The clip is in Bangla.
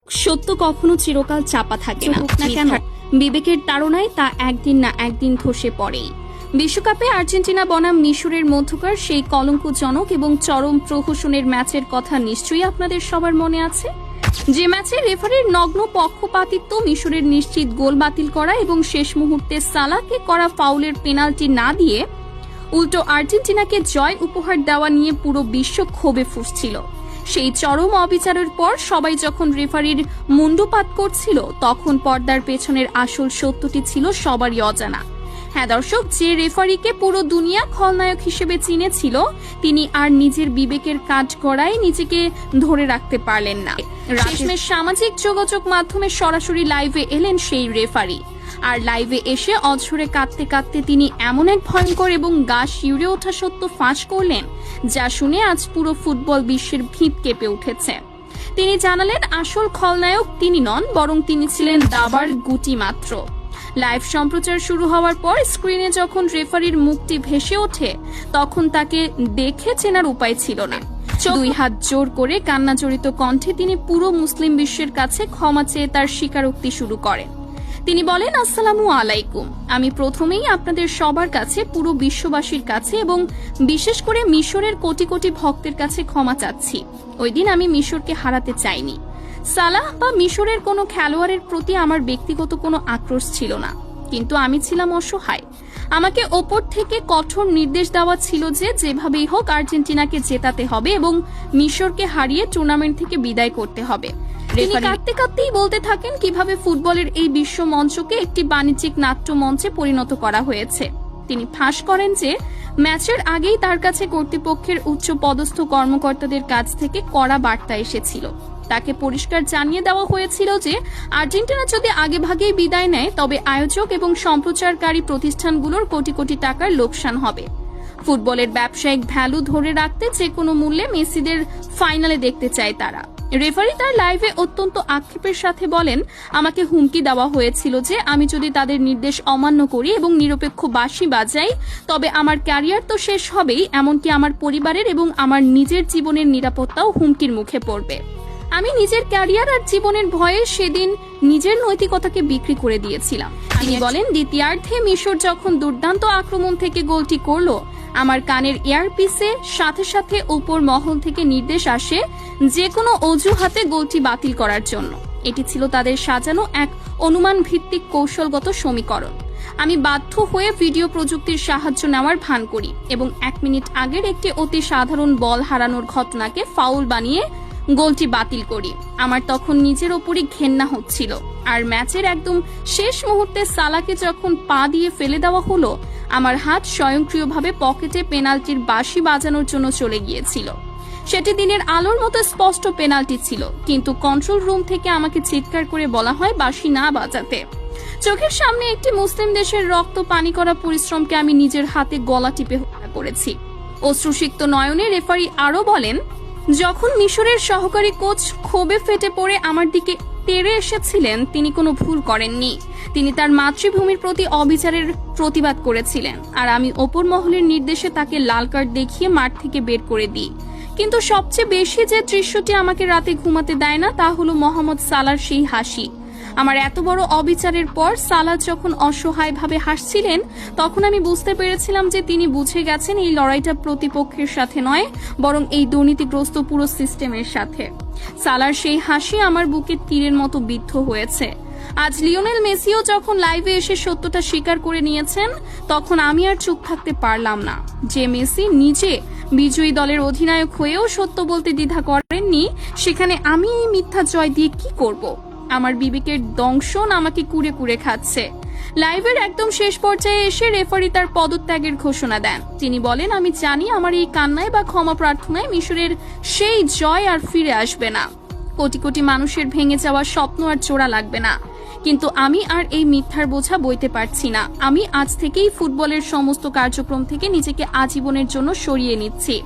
সত্য কখনো চিরকাল চাপা থাকে না, না কেন বিবেকের তাড়নায় তা একদিন না একদিন ধসে পড়েই। বিশ্বকাপে আর্জেন্টিনা বনাম মিশরের মধ্যকার সেই কলঙ্কজনক এবং চরম প্রহসনের ম্যাচের কথা নিশ্চয়ই আপনাদের সবার মনে আছে, যে ম্যাচে রেফারির নগ্ন পক্ষপাতিত্ব, মিশরের নিশ্চিত গোল বাতিল করা এবং শেষ মুহূর্তে সালাহকে করা ফাউলের পেনাল্টি না দিয়ে উল্টো আর্জেন্টিনাকে জয় উপহার দেওয়া নিয়ে পুরো বিশ্ব ক্ষোভে ফুঁসছিল। সেই চরম অবিচারের পর সবাই যখন রেফারির মুন্ডুপাত করছিল, তখন পর্দার পেছনের আসল সত্যটি ছিল সবারই অজানা। হ্যাঁ দর্শক, যে রেফারিকে পুরো দুনিয়া খলনায়ক হিসেবে চিনেছিল, তিনি আর নিজের বিবেকের কাঠগড়ায় নিজেকে ধরে রাখতে পারলেন না। শেষমেশ সামাজিক যোগাযোগ মাধ্যমে সরাসরি লাইভে এলেন সেই রেফারি। আর লাইভে এসে অঝরে কাঁদতে কাঁদতে তিনি এমন এক ভয়ঙ্কর এবং গা শিউরে ওঠা সত্য ফাঁস করলেন, যা শুনে আজ পুরো ফুটবল বিশ্বের ভিত কেঁপে উঠেছে। তিনি জানালেন আসল খলনায়ক তিনি নন, বরং তিনি ছিলেন দাবার গুটি মাত্র। লাইভ সম্প্রচার শুরু হওয়ার পর স্ক্রিনে যখন রেফারির মুখটি ভেসে ওঠে, তখন তাকে দেখে চেনার উপায় ছিল না। দুই হাত জোর করে কান্নাজড়িত কণ্ঠে তিনি পুরো মুসলিম বিশ্বের কাছে ক্ষমা চেয়ে তার স্বীকারোক্তি শুরু করেন। তিনি বলেন, আসসালামু আলাইকুম, আমি প্রথমেই আপনাদের সবার কাছে, পুরো বিশ্ববাসীর কাছে এবং বিশেষ করে মিশরের কোটি কোটি ভক্তের কাছে ক্ষমা চাচ্ছি। ওই দিন আমি মিশরকে হারাতে চাইনি। সালাহ বা মিশরের কোনো খেলোয়াড়ের প্রতি আমার ব্যক্তিগত কোনো আক্রোশ ছিল না, কিন্তু আমি ছিলাম অসহায়। আমাকে ওপর থেকে কঠোর নির্দেশ দেওয়া ছিল যে যেভাবেই হোক আর্জেন্টিনাকে জেতাতে হবে এবং মিশরকে হারিয়ে টুর্নামেন্ট থেকে বিদায় করতে হবে। তিনি কাঁদতে কাঁদতেই বলতে থাকেন কিভাবে ফুটবলের এই বিশ্ব মঞ্চকে একটি বাণিজ্যিক নাট্য মঞ্চে পরিণত করা হয়েছে। তিনি ফাঁস করেন যে ম্যাচের আগেই তার কাছে কর্তৃপক্ষের উচ্চ পদস্থ কর্মকর্তাদের কাছ থেকে কড়া বার্তা এসেছিল। তাকে পরিষ্কার জানিয়ে দেওয়া হয়েছিল যে আর্জেন্টিনা যদি আগেভাগেই বিদায় নেয়, তবে আয়োজক এবং সম্প্রচারকারী প্রতিষ্ঠানগুলোর কোটি কোটি টাকার লোকসান হবে। ফুটবলের ব্যবসায়িক ভ্যালু ধরে রাখতে যে কোনো মূল্যে মেসিদের ফাইনালে দেখতে চায় তারা। রেফারি তার লাইভে অত্যন্ত আক্ষেপের সাথে বলেন, আমাকে হুমকি দেওয়া হয়েছিল যে আমি যদি তাদের নির্দেশ অমান্য করি এবং নিরপেক্ষ বাঁশি বাজাই, তবে আমার ক্যারিয়ার তো শেষ হবেই, এমনকি আমার পরিবারের এবং আমার নিজের জীবনের নিরাপত্তাও হুমকির মুখে পড়বে। আমি নিজের ক্যারিয়ার আর জীবনের ভয়ে সেদিন নিজের নৈতিকতাকে বিক্রি করে দিয়েছিলাম। তিনি বলেন, দ্বিতীয়ার্ধে মিশর যখন দুর্দান্ত আক্রমণ থেকে গোলটি করল, আমার কানের এয়ারপিসে সাথে সাথে উপর মহল থেকে নির্দেশ আসে যে কোনো অজুহাতে গোলটি বাতিল করার জন্য। এটি ছিল তাদের সাজানো এক অনুমান ভিত্তিক কৌশলগত সমীকরণ। আমি বাধ্য হয়ে ভিডিও প্রযুক্তির সাহায্য নেওয়ার ভান করি এবং 1 মিনিট আগের একটি অতি সাধারণ বল হারানোর ঘটনাকে ফাউল বানিয়ে গোলটি বাতিল করি। আমার তখন নিজের ওপরই ঘেন্না হচ্ছিল। আর ম্যাচের একদম শেষ মুহূর্তে সালাহকে যখন পা দিয়ে ফেলে দেওয়া হলো, আমার হাত স্বয়ংক্রিয়ভাবে পকেটে পেনাল্টির বাঁশি বাজানোর জন্য চলে গিয়েছিল। সেটি দিনের আলোর মতো স্পষ্ট পেনাল্টি ছিল, কিন্তু কন্ট্রোল রুম থেকে আমাকে চিৎকার করে বলা হয় বাঁশি না বাজাতে। চোখের সামনে একটি মুসলিম দেশের রক্ত পানি করা পরিশ্রমকে আমি নিজের হাতে গলা টিপে হত্যা করেছি। অশ্রুসিক্ত নয়নে রেফারি আরো বলেন, যখন মিশরের সহকারী কোচ ক্ষোভে ফেটে পড়ে আমার দিকে তেড়ে এসেছিলেন, তিনি কোনো ভুল করেননি। তিনি তার মাতৃভূমির প্রতি অবিচারের প্রতিবাদ করেছিলেন, আর আমি ওপর মহলের নির্দেশে তাকে লাল কার্ড দেখিয়ে মাঠ থেকে বের করে দিই। কিন্তু সবচেয়ে বেশি যে দৃশ্যটি আমাকে রাতে ঘুমাতে দেয় না, তা হলো মোহাম্মদ সালাহর সেই হাসি। আমার এত বড় অবিচারের পর সালাহ যখন অসহায়ভাবে হাসছিলেন, তখন আমি বুঝতে পেরেছিলাম যে তিনি বুঝে গেছেন এই লড়াইটা প্রতিপক্ষের সাথে নয়, বরং এই দুর্নীতিগ্রস্ত পুরো সিস্টেমের সাথে। সালাহর সেই হাসি আমার বুকে তীরের মতো বিদ্ধ হয়েছে। আজ লিওনেল মেসিও যখন লাইভে এসে সত্যটা স্বীকার করে নিয়েছেন, তখন আমি আর চুপ থাকতে পারলাম না। যে মেসি নিজে বিজয়ী দলের অধিনায়ক হয়েও সত্য বলতে দ্বিধা করেননি, সেখানে আমি এই মিথ্যা জয় দিয়ে কি করব? আমার বিবেকের দংশন আমাকে কুড়ে কুড়ে খাচ্ছে। লাইভের একদম শেষ পর্যায়ে এসে রেফারি তার পদত্যাগের ঘোষণা দেন। তিনি বলেন, আমি জানি আমার এই কান্নায় বা ক্ষমা প্রার্থনায় মিশরের সেই জয় আর ফিরে আসবে না। কোটি কোটি মানুষের ভেঙে যাওয়া স্বপ্ন আর জোড়া লাগবে না, কিন্তু আমি আর এই মিথ্যার বোঝা বইতে পারছি না। আমি আজ থেকেই ফুটবলের সমস্ত কার্যক্রম থেকে নিজেকে আজীবনের জন্য সরিয়ে নিচ্ছি।